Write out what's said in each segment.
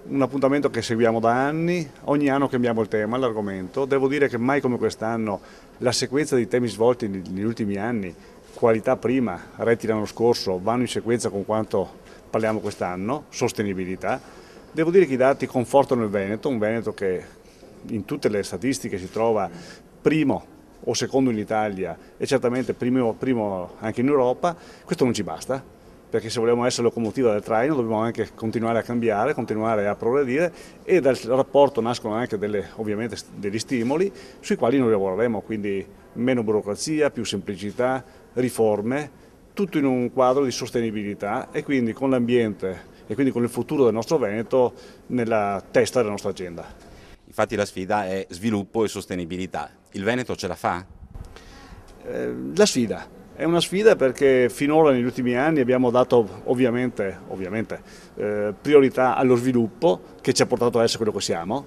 un appuntamento che seguiamo da anni, ogni anno cambiamo il tema, l'argomento. Devo dire che mai come quest'anno la sequenza dei temi svolti negli ultimi anni, qualità prima, reti l'anno scorso, vanno in sequenza con quanto parliamo quest'anno, sostenibilità. Devo dire che i dati confortano il Veneto, un Veneto che in tutte le statistiche si trova primo o secondo in Italia e certamente primo anche in Europa. Questo non ci basta, perché se vogliamo essere locomotiva del traino dobbiamo anche continuare a cambiare, continuare a progredire, e dal rapporto nascono anche ovviamente degli stimoli sui quali noi lavoreremo, quindi meno burocrazia, più semplicità, riforme, tutto in un quadro di sostenibilità e quindi con l'ambiente e quindi con il futuro del nostro Veneto nella testa della nostra agenda. Infatti la sfida è sviluppo e sostenibilità. Il Veneto ce la fa? La sfida è una sfida perché finora negli ultimi anni abbiamo dato ovviamente priorità allo sviluppo che ci ha portato a essere quello che siamo.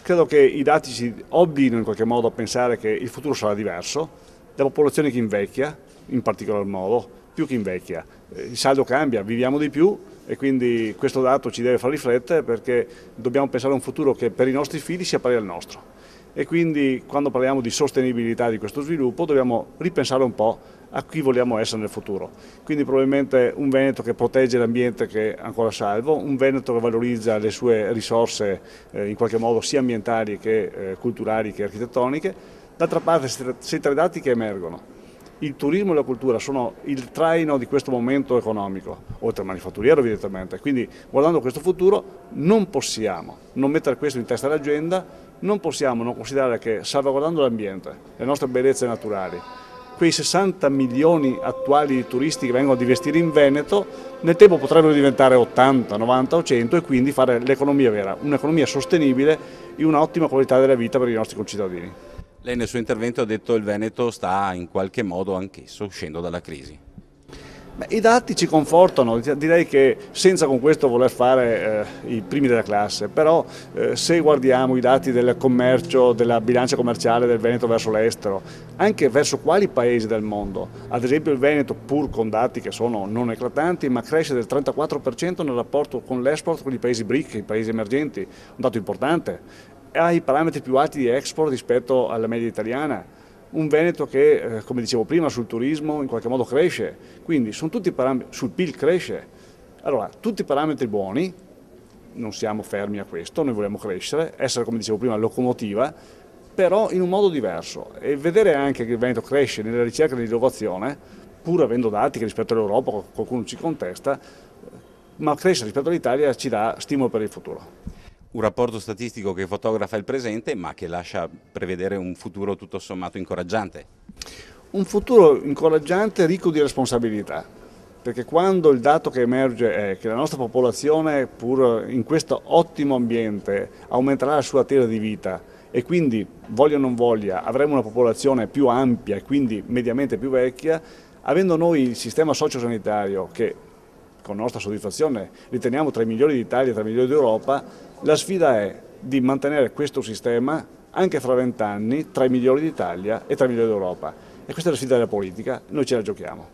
Credo che i dati ci obbligino in qualche modo a pensare che il futuro sarà diverso, la popolazione che invecchia in particolar modo, più che invecchia, il saldo cambia, viviamo di più e quindi questo dato ci deve far riflettere perché dobbiamo pensare a un futuro che per i nostri figli sia pari al nostro. E quindi quando parliamo di sostenibilità di questo sviluppo dobbiamo ripensare un po' a chi vogliamo essere nel futuro. Quindi probabilmente un Veneto che protegge l'ambiente che è ancora salvo, un Veneto che valorizza le sue risorse in qualche modo sia ambientali che culturali che architettoniche. D'altra parte se i tre dati che emergono, il turismo e la cultura sono il traino di questo momento economico, oltre al manifatturiero evidentemente, quindi guardando questo futuro non possiamo non mettere questo in testa all'agenda, non possiamo non considerare che salvaguardando l'ambiente, le nostre bellezze naturali, quei 60 milioni attuali di turisti che vengono ad investire in Veneto, nel tempo potrebbero diventare 80, 90 o 100 e quindi fare l'economia vera, un'economia sostenibile e un'ottima qualità della vita per i nostri concittadini. Lei nel suo intervento ha detto che il Veneto sta in qualche modo anch'esso uscendo dalla crisi. I dati ci confortano, direi che senza con questo voler fare i primi della classe, però se guardiamo i dati del commercio, della bilancia commerciale del Veneto verso l'estero, anche verso quali paesi del mondo, ad esempio il Veneto pur con dati che sono non eclatanti, ma cresce del 34% nel rapporto con l'export con i paesi BRIC, i paesi emergenti, un dato importante, ha i parametri più alti di export rispetto alla media italiana. Un Veneto che, come dicevo prima, sul turismo in qualche modo cresce, quindi sono tutti parametri, sul PIL cresce. Allora, tutti parametri buoni, non siamo fermi a questo, noi vogliamo crescere, essere, come dicevo prima, locomotiva, però in un modo diverso e vedere anche che il Veneto cresce nella ricerca e nell'innovazione, pur avendo dati che rispetto all'Europa qualcuno ci contesta, ma crescere rispetto all'Italia ci dà stimolo per il futuro. Un rapporto statistico che fotografa il presente ma che lascia prevedere un futuro tutto sommato incoraggiante. Un futuro incoraggiante ricco di responsabilità, perché quando il dato che emerge è che la nostra popolazione, pur in questo ottimo ambiente, aumenterà la sua attesa di vita e quindi, voglia o non voglia, avremo una popolazione più ampia e quindi mediamente più vecchia, avendo noi il sistema sociosanitario che con nostra soddisfazione riteniamo tra i migliori d'Italia e tra i migliori d'Europa, la sfida è di mantenere questo sistema anche fra 20 anni tra i migliori d'Italia e tra i migliori d'Europa. E questa è la sfida della politica, noi ce la giochiamo.